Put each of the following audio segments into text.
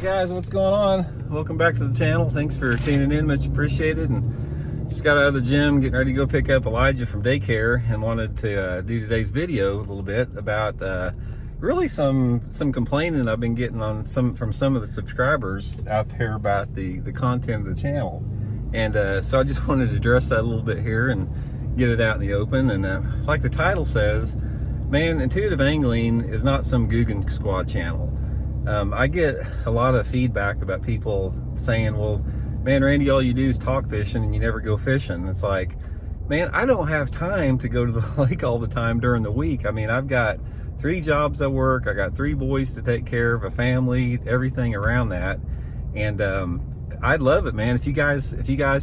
guys, what's going on? Welcome back to the channel. Thanks for tuning in, much appreciated. And just got out of the gym, getting ready to go pick up Elijah from daycare, and wanted to do today's video a little bit about really some complaining I've been getting on from some of the subscribers out there about the content of the channel. And so I just wanted to address that a little bit here and get it out in the open. And like the title says, man, intuitive angling is not some Googan squad channel. I get a lot of feedback about people saying, well, man, Randy, all you do is talk fishing and you never go fishing. It's like, man, I don't have time to go to the lake all the time during the week. I mean, I've got 3 jobs I work. I got 3 boys to take care of, a family, everything around that. And I'd love it, man. If you guys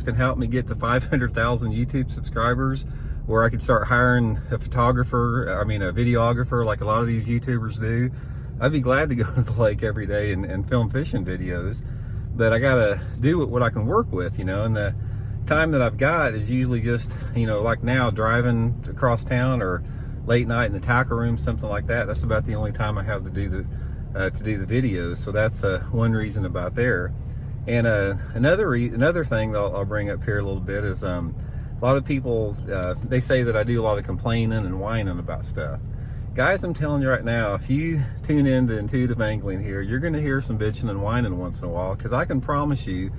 can help me get to 500,000 YouTube subscribers, where I could start hiring a photographer, a videographer like a lot of these YouTubers do, I'd be glad to go to the lake every day and film fishing videos. But I gotta do what I can work with, and the time that I've got is usually just, like now, driving across town or late night in the tackle room, something like that. That's about the only time I have to do the videos. So that's one reason about there. And another thing that I'll bring up here a little bit is a lot of people, they say that I do a lot of complaining and whining about stuff. Guys, I'm telling you right now, if you tune into intuitive angling here, you're going to hear some bitching and whining once in a while, because I can promise you,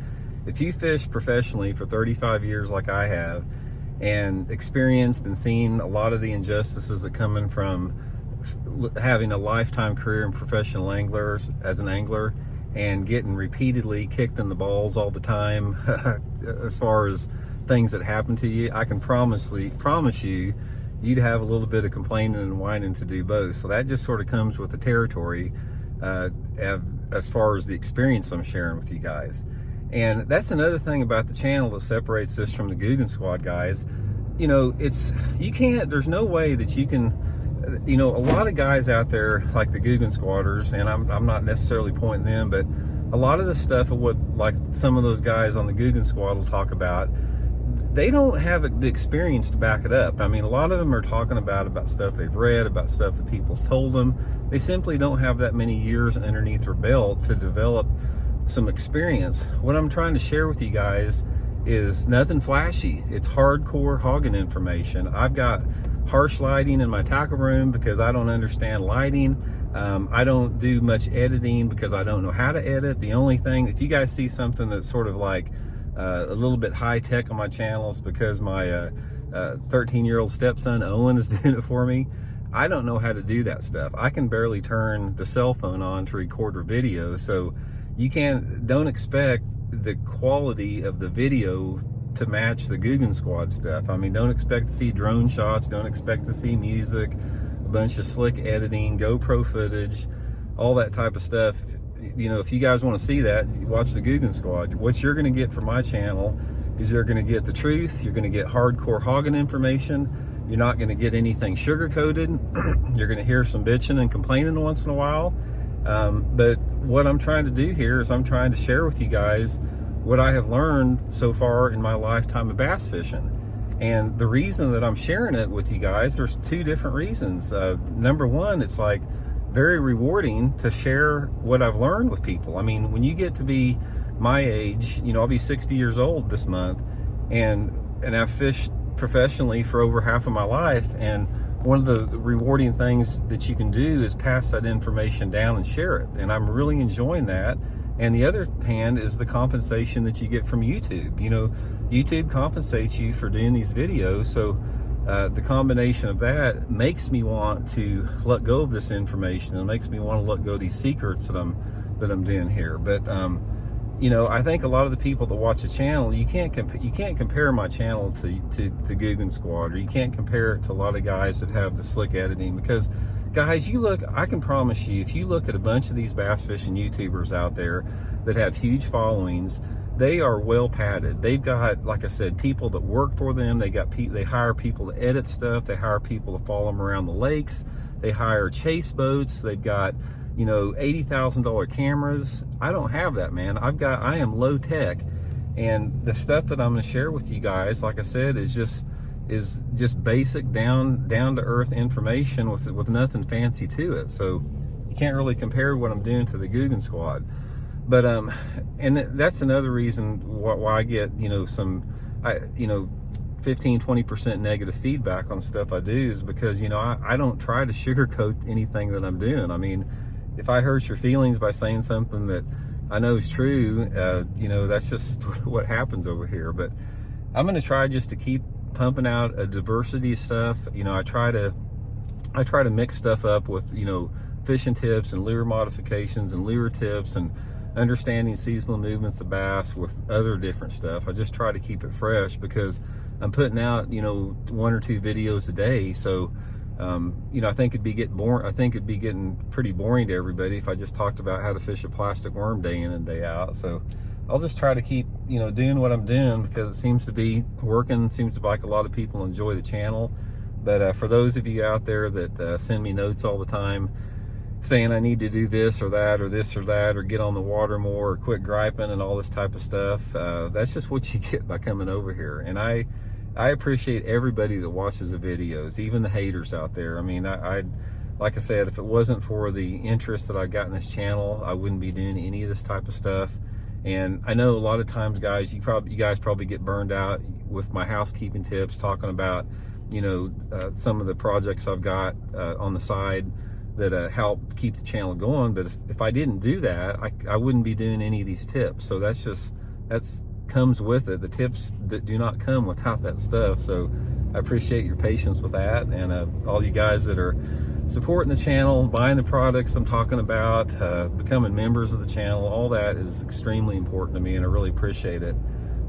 if you fish professionally for 35 years like I have, and experienced and seen a lot of the injustices that come in from having a lifetime career in professional anglers as an angler, and getting repeatedly kicked in the balls all the time as far as things that happen to you, I can promise you, you'd have a little bit of complaining and whining to do both. So that just sort of comes with the territory as far as the experience I'm sharing with you guys. And that's another thing about the channel that separates this from the Googan squad guys. There's no way that you can, a lot of guys out there like the Googan squatters, and I'm not necessarily pointing them, but a lot of the stuff of what like some of those guys on the Googan squad will talk about, they don't have the experience to back it up. I mean, a lot of them are talking about stuff they've read, about stuff that people's told them. They simply don't have that many years underneath their belt to develop some experience. What I'm trying to share with you guys is nothing flashy. It's hardcore hogging information. I've got harsh lighting in my tackle room because I don't understand lighting. I don't do much editing because I don't know how to edit. The only thing, if you guys see something that's sort of like a little bit high tech on my channel, is because my 13-year-old stepson Owen is doing it for me. I don't know how to do that stuff. I can barely turn the cell phone on to record a video, so don't expect the quality of the video to match the Googan squad stuff. I mean, don't expect to see drone shots, don't expect to see music, a bunch of slick editing, GoPro footage, all that type of stuff. If you guys want to see that, watch the Googan squad. What you're going to get from my channel is you're going to get the truth. You're going to get hardcore hogging information. You're not going to get anything sugar coated. You're going to hear some bitching and complaining once in a while. But what I'm trying to do here is I'm trying to share with you guys what I have learned so far in my lifetime of bass fishing. And the reason that I'm sharing it with you guys, there's 2 different reasons. Number one, it's like very rewarding to share what I've learned with people. I mean, when you get to be my age, I'll be 60 years old this month, and I've fished professionally for over half of my life, and one of the rewarding things that you can do is pass that information down and share it, and I'm really enjoying that. And the other hand is the compensation that you get from YouTube. YouTube compensates you for doing these videos, so the combination of that makes me want to let go of this information, and makes me want to let go of these secrets that I'm doing here. But I think a lot of the people that watch the channel, you can't compare my channel to the Googan squad, or you can't compare it to a lot of guys that have the slick editing, because guys, I can promise you, if you look at a bunch of these bass fishing YouTubers out there that have huge followings, they are well padded. They've got, like I said, people that work for them. They hire people to edit stuff. They hire people to follow them around the lakes. They hire chase boats. They've got, $80,000 cameras. I don't have that, man. I am low tech, and the stuff that I'm going to share with you guys, like I said, is just basic down to earth information with nothing fancy to it. So you can't really compare what I'm doing to the Googan squad. But and that's another reason why I get, you know, 15-20% negative feedback on stuff I do, is because, you know, I don't try to sugarcoat anything that I'm doing. I mean, if I hurt your feelings by saying something that I know is true, you know, that's just what happens over here. But I'm going to try just to keep pumping out a diversity of stuff. You know, I try to mix stuff up with, you know, fishing tips and lure modifications and lure tips and understanding seasonal movements of bass with other different stuff. I just try to keep it fresh because I'm putting out, you know, 1 or 2 videos a day. So, you know, I think it'd be getting pretty boring to everybody if I just talked about how to fish a plastic worm day in and day out. So I'll just try to keep, you know, doing what I'm doing because it seems to be working. It seems like a lot of people enjoy the channel. But for those of you out there that send me notes all the time saying I need to do this or that or this or that or get on the water more or quit griping and all this type of stuff, that's just what you get by coming over here. And I appreciate everybody that watches the videos, even the haters out there. I mean, like I said, if it wasn't for the interest that I got in this channel, I wouldn't be doing any of this type of stuff. And I know a lot of times, guys, you guys probably get burned out with my housekeeping tips, talking about, you know, some of the projects I've got on the side that help keep the channel going. But if I didn't do that, I wouldn't be doing any of these tips. So that's comes with it. The tips that do not come without that stuff. So I appreciate your patience with that, and all you guys that are supporting the channel, buying the products I'm talking about, becoming members of the channel, all that is extremely important to me, and I really appreciate it.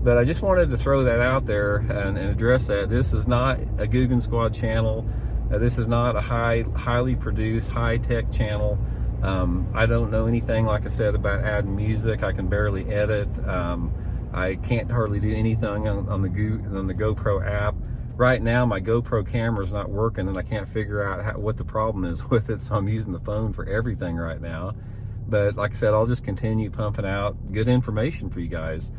But I just wanted to throw that out there and address that. This is not a Googan Squad channel. This is not a highly produced, high-tech channel. I don't know anything, like I said, about adding music. I can barely edit. I can't hardly do anything on the GoPro app. Right now, my GoPro camera is not working, and I can't figure out what the problem is with it, so I'm using the phone for everything right now. But like I said, I'll just continue pumping out good information for you guys.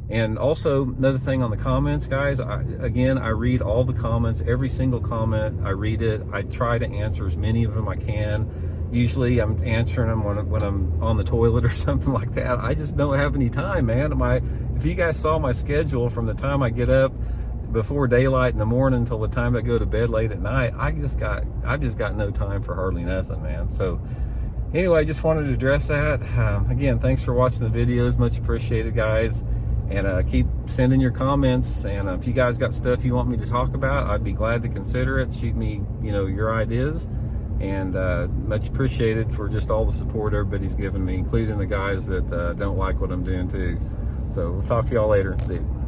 And also, another thing on the comments, guys, I read all the comments, every single comment. I read it. I try to answer as many of them I can. Usually I'm answering them when I'm on the toilet or something like that. I just don't have any time, man. If you guys saw my schedule from the time I get up before daylight in the morning until the time I go to bed late at night, I've just got no time for hardly nothing, man. So anyway, I just wanted to address that. Again, thanks for watching the videos. Much appreciated, guys. And keep sending your comments. And if you guys got stuff you want me to talk about, I'd be glad to consider it. Shoot me, you know, your ideas. And much appreciated for just all the support everybody's given me, including the guys that don't like what I'm doing too. So we'll talk to y'all later. See you.